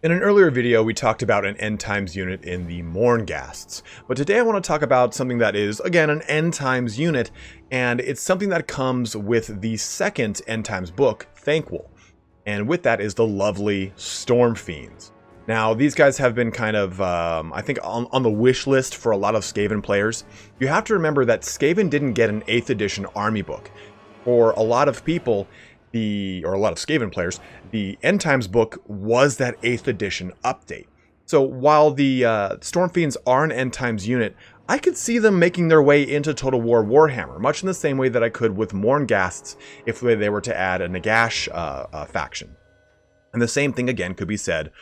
In an earlier video, we talked about an end times unit in the Mournghasts, but today I want to talk about something that is, again, an end times unit, and it's something that comes with the second end times book, Thanquol, and with that is the lovely Stormfiends. Now, these guys have been kind of, I think, on the wish list for a lot of Skaven players. You have to remember that Skaven didn't get an 8th edition army book. For a lot of people, or a lot of Skaven players, the End Times book was that 8th edition update. So while the Stormfiends are an End Times unit, I could see them making their way into Total War Warhammer, much in the same way that I could with Mournghasts if they were to add a Nagash faction. And the same thing again could be said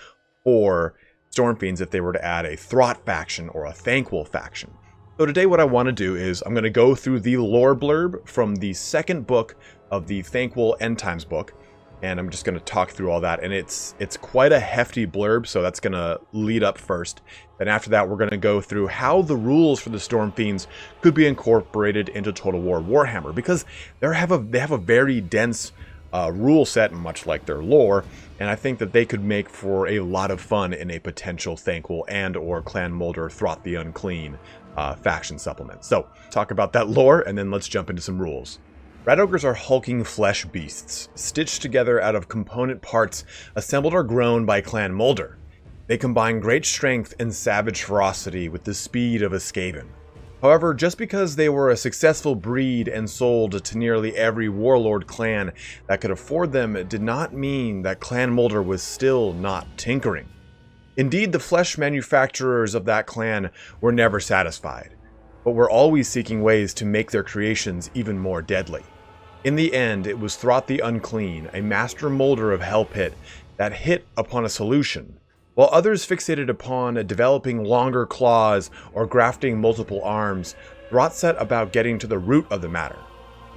for Stormfiends if they were to add a Throt faction or a Thanquol faction. So today what I want to do is I'm going to go through the lore blurb from the second book of the Thanquol End Times book, and I'm just going to talk through all that, and it's quite a hefty blurb, so that's going to lead up first. Then after that we're going to go through how the rules for the Stormfiends could be incorporated into Total War Warhammer, because they have a very dense rule set, much like their lore, and I think that they could make for a lot of fun in a potential Thanquol and or Clan Moulder Throt the Unclean faction supplement. So talk about that lore, and then let's jump into some rules. Rat Ogres are hulking flesh beasts, stitched together out of component parts assembled or grown by Clan Moulder. They combine great strength and savage ferocity with the speed of a Skaven. However, just because they were a successful breed and sold to nearly every warlord clan that could afford them did not mean that Clan Moulder was still not tinkering. Indeed, the flesh manufacturers of that clan were never satisfied, but were always seeking ways to make their creations even more deadly. In the end, it was Throt the Unclean, a master molder of Hellpit, that hit upon a solution, while others fixated upon developing longer claws or grafting multiple arms. Throt set about getting to the root of the matter.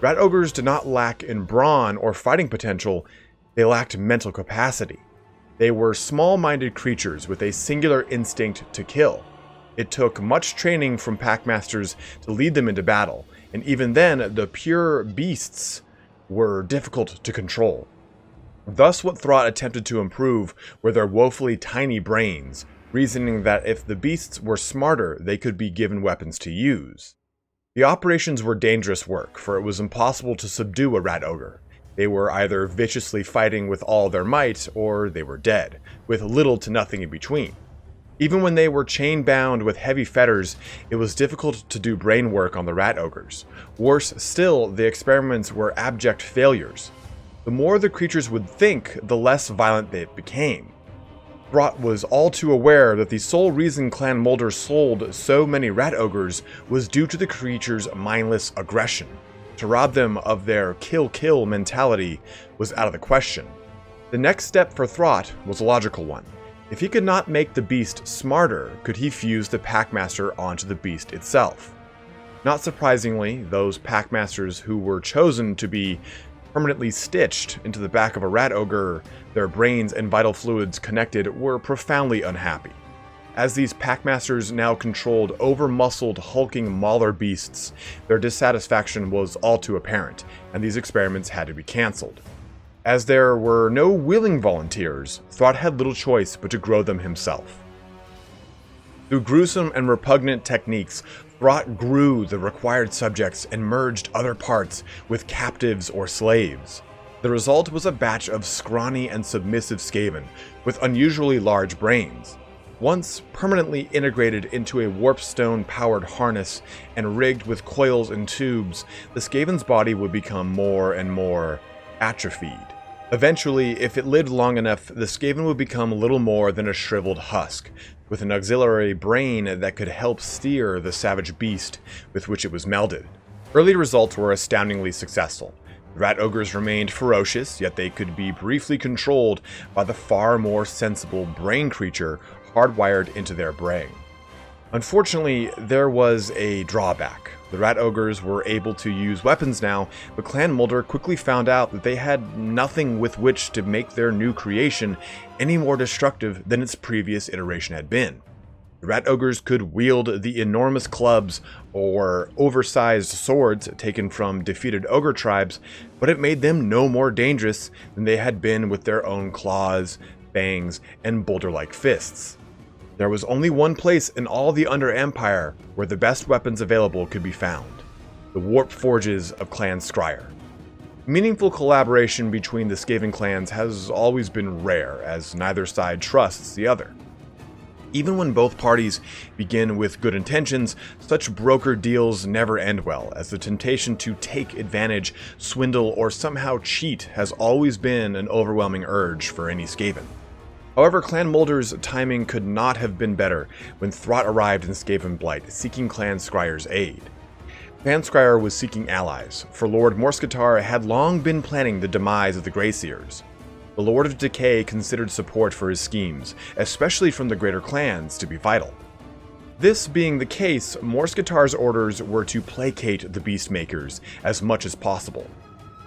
Rat Ogres did not lack in brawn or fighting potential, they lacked mental capacity. They were small-minded creatures with a singular instinct to kill. It took much training from packmasters to lead them into battle, and even then, the pure beasts were difficult to control. Thus, what Throt attempted to improve were their woefully tiny brains, reasoning that if the beasts were smarter, they could be given weapons to use. The operations were dangerous work, for it was impossible to subdue a Rat Ogre. They were either viciously fighting with all their might, or they were dead, with little to nothing in between. Even when they were chain-bound with heavy fetters, it was difficult to do brain work on the Rat Ogres. Worse still, the experiments were abject failures. The more the creatures would think, the less violent they became. Throt was all too aware that the sole reason Clan Moulder sold so many Rat Ogres was due to the creatures' mindless aggression. To rob them of their kill-kill mentality was out of the question. The next step for Throt was a logical one. If he could not make the beast smarter, could he fuse the Packmaster onto the beast itself? Not surprisingly, those Packmasters who were chosen to be permanently stitched into the back of a Rat Ogre, their brains and vital fluids connected, were profoundly unhappy. As these Packmasters now controlled over-muscled, hulking mauler beasts, their dissatisfaction was all too apparent, and these experiments had to be cancelled. As there were no willing volunteers, Throt had little choice but to grow them himself. Through gruesome and repugnant techniques, Throt grew the required subjects and merged other parts with captives or slaves. The result was a batch of scrawny and submissive Skaven with unusually large brains. Once permanently integrated into a warpstone-powered harness and rigged with coils and tubes, the Skaven's body would become more and more atrophied. Eventually, if it lived long enough, the Skaven would become little more than a shriveled husk, with an auxiliary brain that could help steer the savage beast with which it was melded. Early results were astoundingly successful. Rat Ogres remained ferocious, yet they could be briefly controlled by the far more sensible brain creature hardwired into their brain. Unfortunately, there was a drawback. The Rat Ogres were able to use weapons now, but Clan Moulder quickly found out that they had nothing with which to make their new creation any more destructive than its previous iteration had been. The Rat Ogres could wield the enormous clubs or oversized swords taken from defeated ogre tribes, but it made them no more dangerous than they had been with their own claws, fangs, and boulder-like fists. There was only one place in all the Under Empire where the best weapons available could be found: the warp forges of Clan Scryer. Meaningful collaboration between the Skaven clans has always been rare, as neither side trusts the other. Even when both parties begin with good intentions, such broker deals never end well, as the temptation to take advantage, swindle, or somehow cheat has always been an overwhelming urge for any Skaven. However, Clan Moulder's timing could not have been better when Throt arrived in Skaven Blight, seeking Clan Scryer's aid. Clan Scryer was seeking allies, for Lord Morskatar had long been planning the demise of the Greyseers. The Lord of Decay considered support for his schemes, especially from the greater clans, to be vital. This being the case, Morskatar's orders were to placate the Beastmakers as much as possible.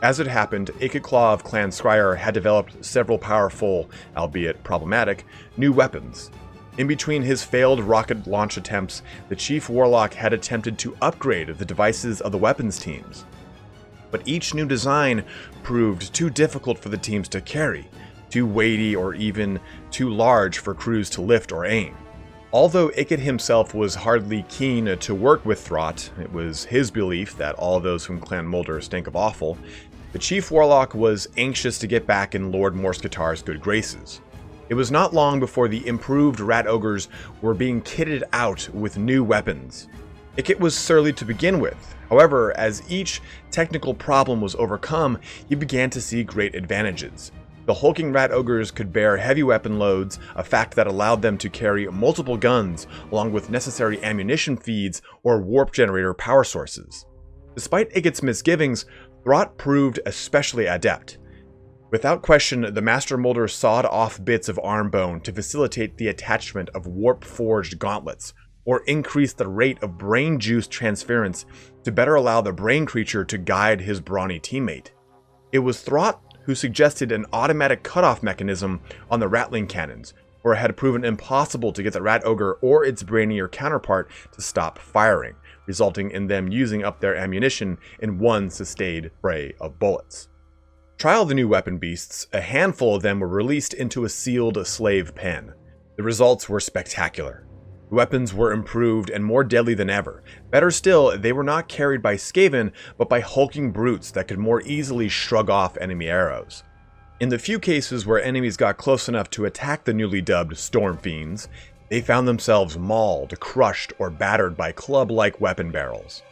As it happened, Ikitclaw of Clan Scryer had developed several powerful, albeit problematic, new weapons. In between his failed rocket launch attempts, the Chief Warlock had attempted to upgrade the devices of the weapons teams. But each new design proved too difficult for the teams to carry, too weighty or even too large for crews to lift or aim. Although Ikit himself was hardly keen to work with Throt, it was his belief that all those from Clan Moulder stink of awful, the Chief Warlock was anxious to get back in Lord Morskatar's good graces. It was not long before the improved Rat Ogres were being kitted out with new weapons. Ikit was surly to begin with. However, as each technical problem was overcome, he began to see great advantages. The hulking Rat Ogres could bear heavy weapon loads, a fact that allowed them to carry multiple guns, along with necessary ammunition feeds or warp generator power sources. Despite Ikit's misgivings, Throt proved especially adept. Without question, the Master Moulder sawed off bits of arm bone to facilitate the attachment of warp-forged gauntlets, or increase the rate of brain juice transference to better allow the brain creature to guide his brawny teammate. It was Throt who suggested an automatic cutoff mechanism on the Ratling cannons, where it had proven impossible to get the Rat Ogre or its brainier counterpart to stop firing, resulting in them using up their ammunition in one sustained spray of bullets. Trial the new weapon beasts, a handful of them were released into a sealed slave pen. The results were spectacular. The weapons were improved and more deadly than ever. Better still, they were not carried by Skaven, but by hulking brutes that could more easily shrug off enemy arrows. In the few cases where enemies got close enough to attack the newly dubbed Stormfiends, they found themselves mauled, crushed, or battered by club-like weapon barrels.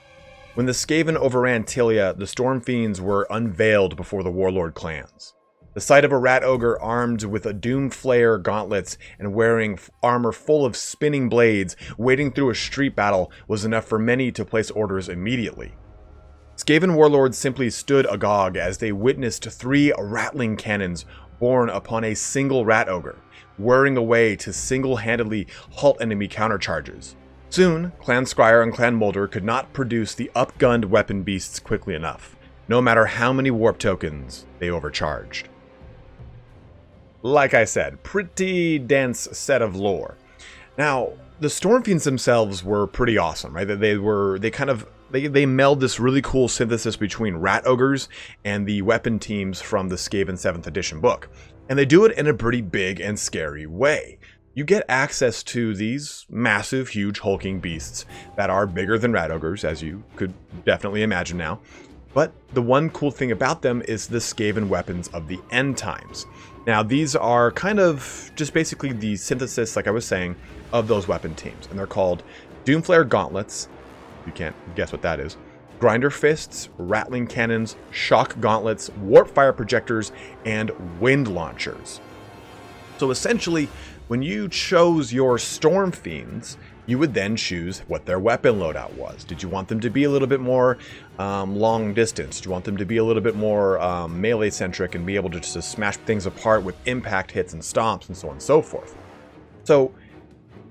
When the Skaven overran Tilia, the Stormfiends were unveiled before the Warlord clans. The sight of a Rat Ogre armed with a Doomflayer gauntlets and wearing armor full of spinning blades wading through a street battle was enough for many to place orders immediately. Skaven warlords simply stood agog as they witnessed 3 Ratling cannons borne upon a single Rat Ogre, whirring away to single-handedly halt enemy countercharges. Soon, Clan Scryer and Clan Moulder could not produce the upgunned weapon beasts quickly enough, no matter how many warp tokens they overcharged. Like I said, pretty dense set of lore. Now, the Stormfiends themselves were pretty awesome, right? They meld this really cool synthesis between Rat Ogres and the weapon teams from the Skaven 7th edition book. And they do it in a pretty big and scary way. You get access to these massive, huge, hulking beasts that are bigger than Rat Ogres, as you could definitely imagine now. But the one cool thing about them is the Skaven weapons of the end times. Now, these are kind of just basically the synthesis, like I was saying, of those weapon teams. And they're called Doomflayer Gauntlets, you can't guess what that is, Grinder Fists, Ratling Cannons, Shock Gauntlets, Warp Fire Projectors, and Wind Launchers. So essentially, when you chose your Stormfiends, you would then choose what their weapon loadout was. Did you want them to be a little bit more long distance? Do you want them to be a little bit more melee centric and be able to just smash things apart with impact hits and stomps and so on and so forth? So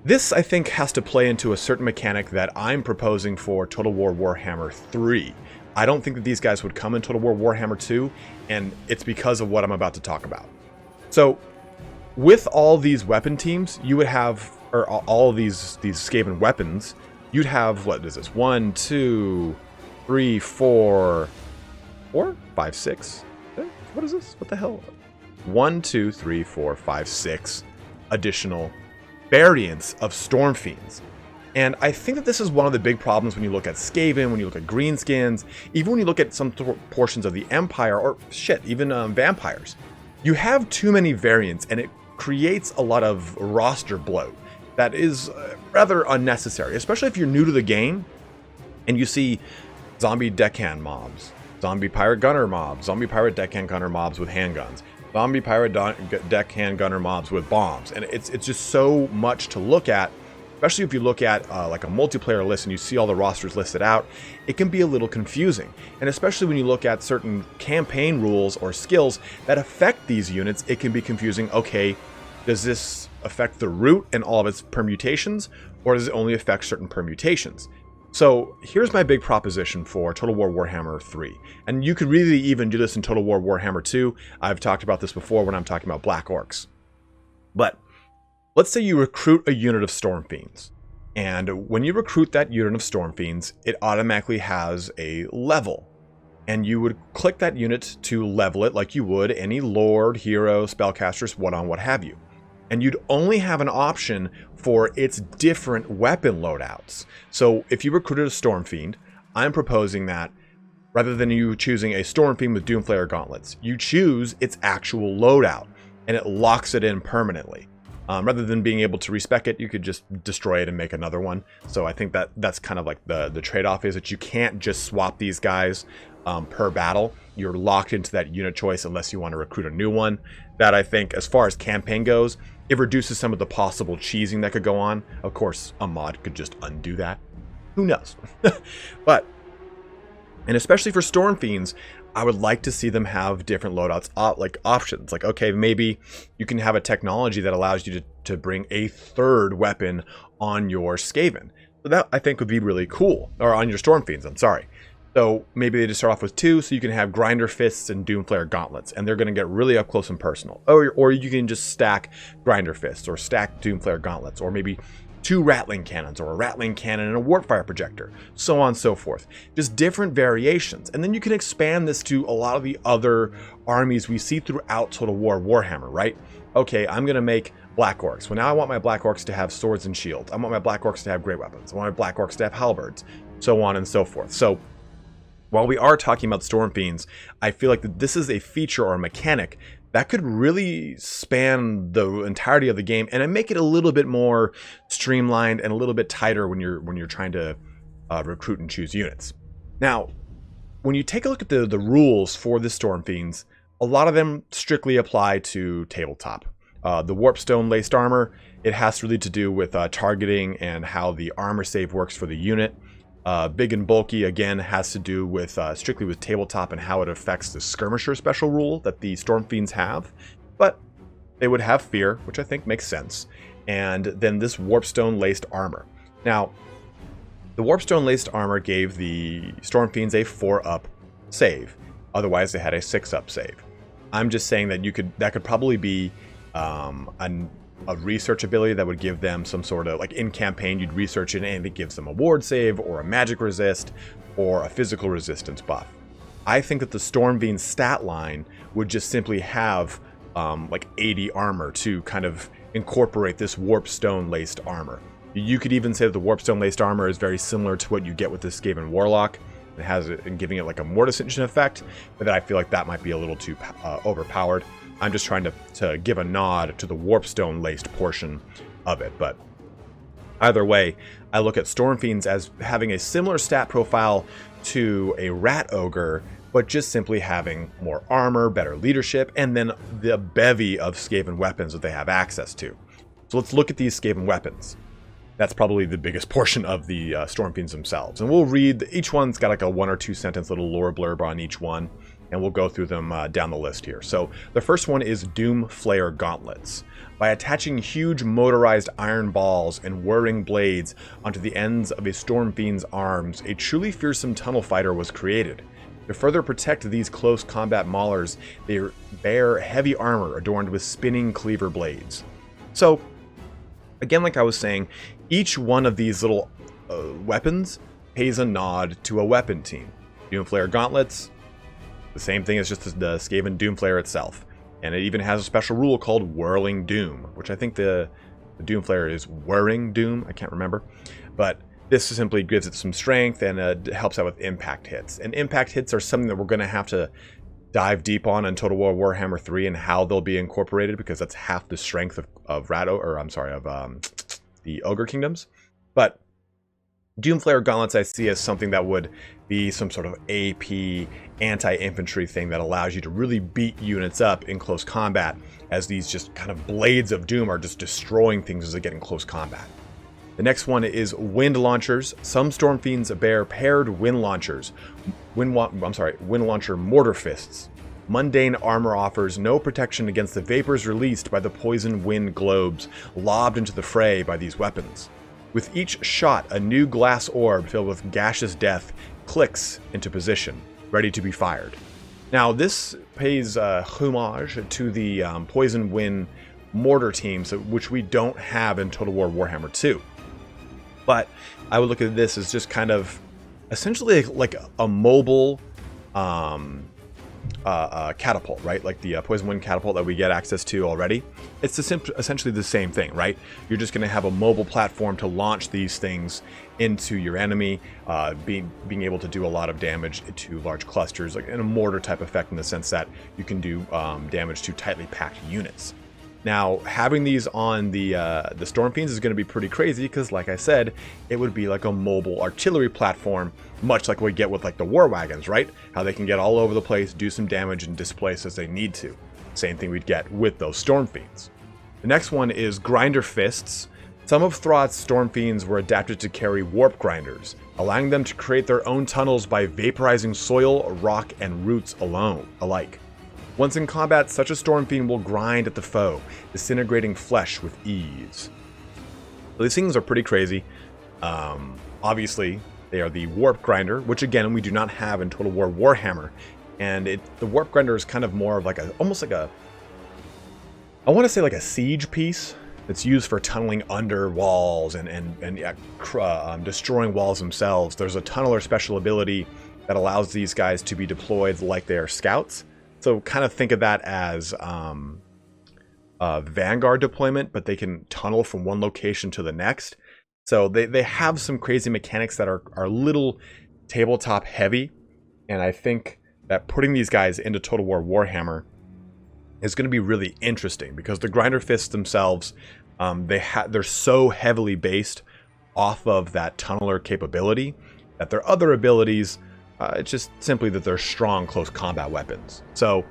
this, I think, has to play into a certain mechanic that I'm proposing for Total War Warhammer 3. I don't think that these guys would come in Total War Warhammer 2, and it's because of what I'm about to talk about. So with all these weapon teams, you would have, or all of these Skaven weapons, you'd have, what is this? 1, 2, 3, 4, 5, 6. What is this? What the hell? 1, 2, 3, 4, 5, 6 additional variants of Stormfiends. And I think that this is one of the big problems when you look at Skaven, when you look at Greenskins, even when you look at some portions of the Empire, or shit, even vampires. You have too many variants, and it creates a lot of roster bloat that is rather unnecessary, especially if you're new to the game and you see zombie deckhand mobs, zombie pirate gunner mobs, zombie pirate deckhand gunner mobs with handguns, zombie pirate deckhand gunner mobs with bombs, and it's just so much to look at. Especially if you look at like a multiplayer list and you see all the rosters listed out, it can be a little confusing. And especially when you look at certain campaign rules or skills that affect these units, it can be confusing. Okay, does this affect the root and all of its permutations, or does it only affect certain permutations? So here's my big proposition for Total War Warhammer 3. And you could really even do this in Total War Warhammer 2. I've talked about this before when I'm talking about Black Orcs. But let's say you recruit a unit of Stormfiends, and when you recruit that unit of Stormfiends, it automatically has a level, and you would click that unit to level it like you would any Lord, Hero, Spellcasters, what have you. And you'd only have an option for its different weapon loadouts. So if you recruited a Stormfiend, I'm proposing that rather than you choosing a Stormfiend with Doomflayer gauntlets, you choose its actual loadout, and it locks it in permanently. Rather than being able to respec it, you could just destroy it and make another one. So I think that that's kind of like the trade-off, is that you can't just swap these guys per battle. You're locked into that unit choice unless you want to recruit a new one. That, I think, as far as campaign goes, it reduces some of the possible cheesing that could go on. Of course, a mod could just undo that. Who knows? But, and especially for Stormfiends, I would like to see them have different loadouts, like options. Like, okay, maybe you can have a technology that allows you to bring a third weapon on your Skaven. So that, I think, would be really cool. Or on your Stormfiends, I'm sorry. So maybe they just start off with 2, so you can have Grinder Fists and Doomflayer Gauntlets, and they're going to get really up close and personal. Or you can just stack Grinder Fists, or stack Doomflayer Gauntlets, or maybe 2 Rattling Cannons, or a Rattling Cannon and a Warpfire Projector, so on and so forth. Just different variations. And then you can expand this to a lot of the other armies we see throughout Total War Warhammer, right? Okay, I'm going to make Black Orcs. Well, now I want my Black Orcs to have swords and shields. I want my Black Orcs to have great weapons. I want my Black Orcs to have halberds, so on and so forth. So while we are talking about Stormfiends, I feel like that this is a feature or a mechanic that could really span the entirety of the game and make it a little bit more streamlined and a little bit tighter when you're trying to recruit and choose units. Now, when you take a look at the rules for the Stormfiends, a lot of them strictly apply to tabletop. The Warpstone Laced Armor, it has really to do with targeting and how the armor save works for the unit. Big and Bulky, again, has to do with strictly with tabletop and how it affects the Skirmisher special rule that the Stormfiends have. But they would have Fear, which I think makes sense. And then this Warpstone Laced Armor. Now, the Warpstone Laced Armor gave the Stormfiends a 4-up save. Otherwise, they had a 6-up save. I'm just saying that that could probably be a research ability that would give them some sort of, like in campaign, you'd research it and it gives them a ward save or a magic resist or a physical resistance buff. I think that the Stormfiends stat line would just simply have like 80 armor to kind of incorporate this Warpstone Laced Armor. You could even say that the Warpstone Laced Armor is very similar to what you get with the Skaven Warlock. It has it and giving it like a Mortis Engine effect, but I feel like that might be a little too overpowered. I'm just trying to give a nod to the Warpstone Laced portion of it. But either way, I look at Stormfiends as having a similar stat profile to a Rat Ogre, but just simply having more armor, better leadership, and then the bevy of Skaven weapons that they have access to. So let's look at these Skaven weapons. That's probably the biggest portion of the Stormfiends themselves. And we'll read, each one's got like a 1 or 2 sentence little lore blurb on each one, and we'll go through them down the list here. So the first one is Doomflayer Gauntlets. By attaching huge motorized iron balls and whirring blades onto the ends of a Stormfiend's arms, a truly fearsome tunnel fighter was created. To further protect these close combat maulers, they bear heavy armor adorned with spinning cleaver blades. So, again, like I was saying, each one of these little weapons pays a nod to a weapon team. Doomflayer Gauntlets, the same thing as just the Skaven Doomflayer itself. And it even has a special rule called Whirling Doom, which I think the Doom Flare is Whirring Doom. I can't remember. But this simply gives it some strength and helps out with impact hits. And impact hits are something that we're going to have to dive deep on in Total War Warhammer 3 and how they'll be incorporated, because that's half the strength of the Ogre Kingdoms. But Doom Flare Gauntlets I see as something that would be some sort of AP anti-infantry thing that allows you to really beat units up in close combat, as these just kind of blades of doom are just destroying things as they get in close combat. The next one is Wind Launchers. Some Stormfiends bear paired Wind Launchers. Wind Launcher Mortar Fists. Mundane armor offers no protection against the vapors released by the poison wind globes lobbed into the fray by these weapons. With each shot, a new glass orb filled with gaseous death clicks into position, ready to be fired. Now, this pays homage to the Poison Wind mortar teams, which we don't have in Total War Warhammer 2. But I would look at this as just kind of essentially like a mobile catapult, right? Like the Poison Wind catapult that we get access to already. It's essentially the same thing, right? You're just going to have a mobile platform to launch these things into your enemy, being able to do a lot of damage to large clusters, like in a mortar type effect, in the sense that you can do damage to tightly packed units. Now, having these on the Stormfiends is going to be pretty crazy, because, like I said, it would be like a mobile artillery platform, much like we get with like the war wagons, right? How they can get all over the place, do some damage, and displace as they need to. Same thing we'd get with those Stormfiends. The next one is Grinder Fists. Some of Thrott's Stormfiends were adapted to carry warp grinders, allowing them to create their own tunnels by vaporizing soil, rock, and roots alike. Once in combat, such a Stormfiend will grind at the foe, disintegrating flesh with ease. So these things are pretty crazy. Obviously, they are the Warp Grinder, which again, we do not have in Total War Warhammer. And the Warp Grinder is kind of more of like almost like a, I want to say like a siege piece that's used for tunneling under walls and destroying walls themselves. There's a tunneler special ability that allows these guys to be deployed like they are scouts. So kind of think of that as Vanguard deployment, but they can tunnel from one location to the next. So they have some crazy mechanics that are a little tabletop heavy. And I think that putting these guys into Total War Warhammer is going to be really interesting, because the Grinder Fists themselves, they're so heavily based off of that tunneler capability that their other abilities, it's just simply that they're strong close combat weapons. So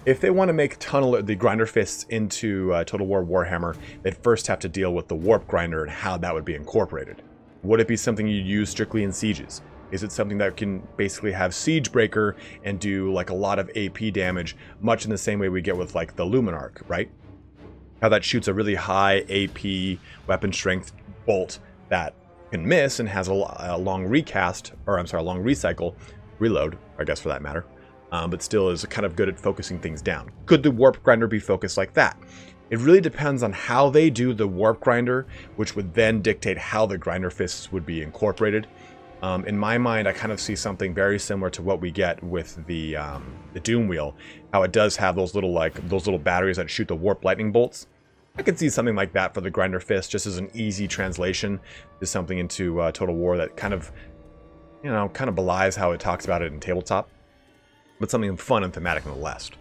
if they want to make the Grinder Fists into Total War Warhammer, they'd first have to deal with the Warp Grinder and how that would be incorporated. Would it be something you use strictly in sieges? Is it something that can basically have Siege Breaker and do like a lot of AP damage, much in the same way we get with like the Luminarch, right? How that shoots a really high AP weapon strength bolt that can miss and has a long recycle, reload, I guess, for that matter, but still is kind of good at focusing things down. Could the Warp Grinder be focused like that? It really depends on how they do the Warp Grinder, which would then dictate how the Grinder Fists would be incorporated. In my mind, I kind of see something very similar to what we get with the Doom Wheel, how it does have those little batteries that shoot the Warp Lightning Bolts. I could see something like that for the Grinder Fist, just as an easy translation to something into Total War that kind of belies how it talks about it in tabletop, but something fun and thematic nonetheless.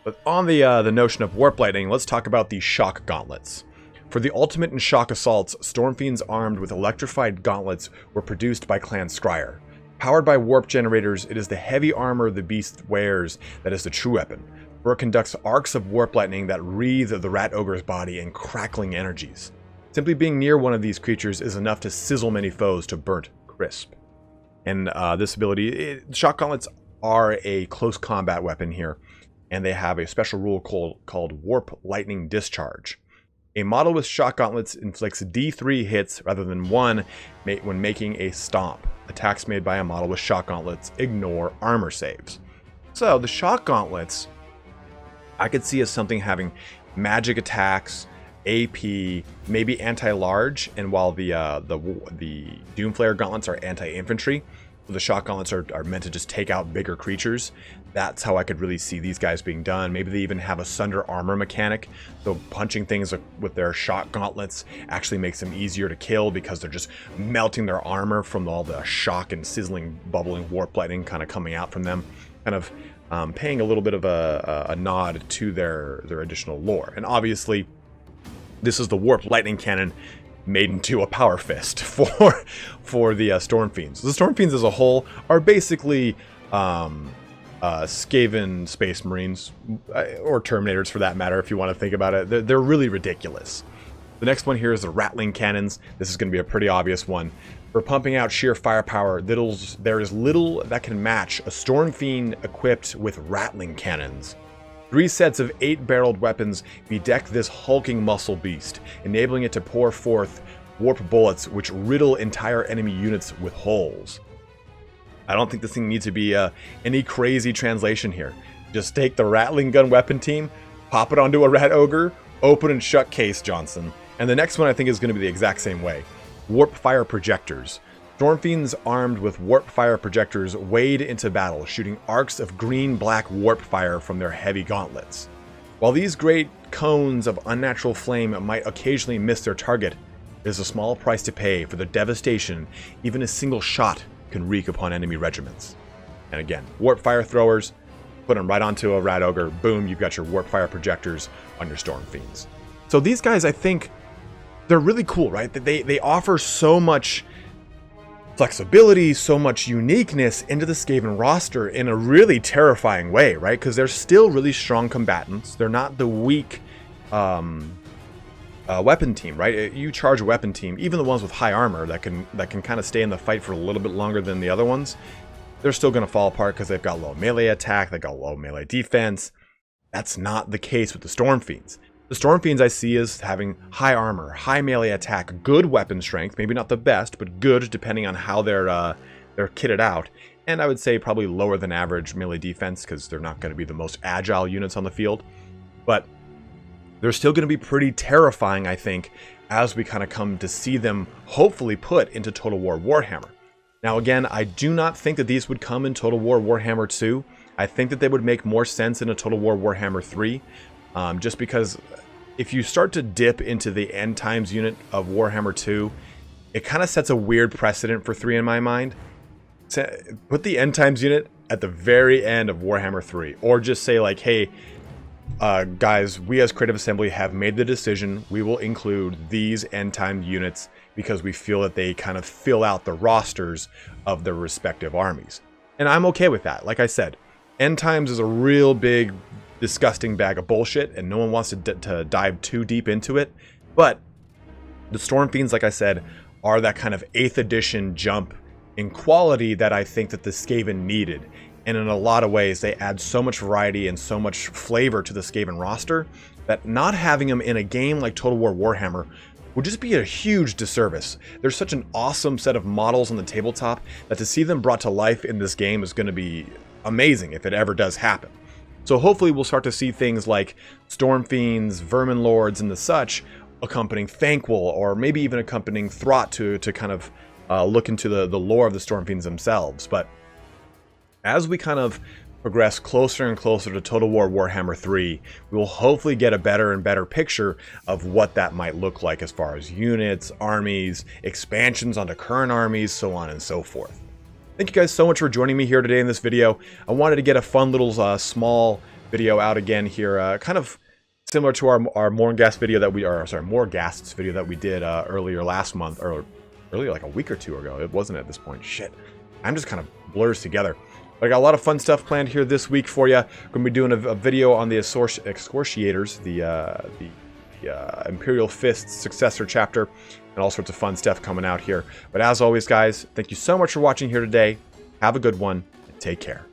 But on the notion of Warp Lightning, let's talk about the Shock Gauntlets. For the ultimate in shock assaults, Stormfiends armed with electrified gauntlets were produced by Clan Scryer. Powered by warp generators, it is the heavy armor the beast wears that is the true weapon, for it conducts arcs of warp lightning that wreathe the rat ogre's body in crackling energies. Simply being near one of these creatures is enough to sizzle many foes to burnt crisp. And this ability, shock gauntlets are a close combat weapon here, and they have a special rule called Warp Lightning Discharge. A model with shock gauntlets inflicts D3 hits rather than 1 when making a stomp. Attacks made by a model with shock gauntlets ignore armor saves. So the shock gauntlets, I could see as something having magic attacks, AP, maybe anti-large, and while the Doomflare gauntlets are anti-infantry, The shock gauntlets are meant to just take out bigger creatures. That's how I could really see these guys being done. Maybe they even have a sunder armor mechanic, so punching things with their shock gauntlets actually makes them easier to kill because they're just melting their armor from all the shock and sizzling, bubbling warp lightning kind of coming out from them, kind of paying a little bit of a nod to their additional lore. And obviously, this is the warp lightning cannon made into a power fist for the Stormfiends. The Stormfiends as a whole are basically Skaven Space Marines, or Terminators for that matter, if you want to think about it. They're really ridiculous. The next one here is the Rattling Cannons. This is going to be a pretty obvious one. For pumping out sheer firepower, there is little that can match a Stormfiend equipped with Rattling Cannons. 3 sets of 8-barreled weapons bedeck this hulking muscle beast, enabling it to pour forth warp bullets which riddle entire enemy units with holes. I don't think this thing needs to be any crazy translation here. Just take the Rattling Gun weapon team, pop it onto a Rat Ogre, open and shut case, Johnson. And the next one I think is going to be the exact same way. Warp Fire Projectors. Stormfiends armed with warp fire projectors wade into battle, shooting arcs of green-black warp fire from their heavy gauntlets. While these great cones of unnatural flame might occasionally miss their target, there's a small price to pay for the devastation even a single shot can wreak upon enemy regiments. And again, warp fire throwers, put them right onto a Rat Ogre, boom, you've got your warp fire projectors on your Stormfiends. So these guys, I think, they're really cool, right? They offer so much flexibility, so much uniqueness into the Skaven roster in a really terrifying way, right? Because they're still really strong combatants. They're not the weak weapon team, right? You charge a weapon team, even the ones with high armor that can kind of stay in the fight for a little bit longer than the other ones, they're still going to fall apart because they've got low melee attack, they've got low melee defense. That's not the case with the Stormfiends. The Stormfiends I see as having high armor, high melee attack, good weapon strength, maybe not the best, but good depending on how they're kitted out. And I would say probably lower than average melee defense because they're not going to be the most agile units on the field. But they're still going to be pretty terrifying, I think, as we kind of come to see them hopefully put into Total War Warhammer. Now again, I do not think that these would come in Total War Warhammer 2. I think that they would make more sense in a Total War Warhammer 3. Just because if you start to dip into the end times unit of Warhammer 2, it kind of sets a weird precedent for 3 in my mind. Put the end times unit at the very end of Warhammer 3, or just say like, hey, guys, we as Creative Assembly have made the decision. We will include these end time units because we feel that they kind of fill out the rosters of their respective armies. And I'm okay with that. Like I said, end times is a real big disgusting bag of bullshit, and no one wants to dive too deep into it. But the Stormfiends, like I said, are that kind of 8th edition jump in quality that I think that the Skaven needed. And in a lot of ways, they add so much variety and so much flavor to the Skaven roster that not having them in a game like Total War Warhammer would just be a huge disservice. There's such an awesome set of models on the tabletop that to see them brought to life in this game is going to be amazing if it ever does happen. So hopefully we'll start to see things like Stormfiends, Vermin Lords, and the such accompanying Thanquol, or maybe even accompanying Throt to kind of look into the lore of the Stormfiends themselves. But as we kind of progress closer and closer to Total War Warhammer 3, we will hopefully get a better and better picture of what that might look like as far as units, armies, expansions onto current armies, so on and so forth. Thank you guys so much for joining me here today in this video. I wanted to get a fun little small video out again here, kind of similar to our Mornghast video that Morghasts video that we did earlier last month, or earlier like a week or two ago. It wasn't at this point. Shit, I'm just kind of blurs together. But I got a lot of fun stuff planned here this week for you. We're going to be doing a video on the Excoriators, the Imperial Fist's successor chapter, and all sorts of fun stuff coming out here. But as always, guys, thank you so much for watching here today. Have a good one, and take care.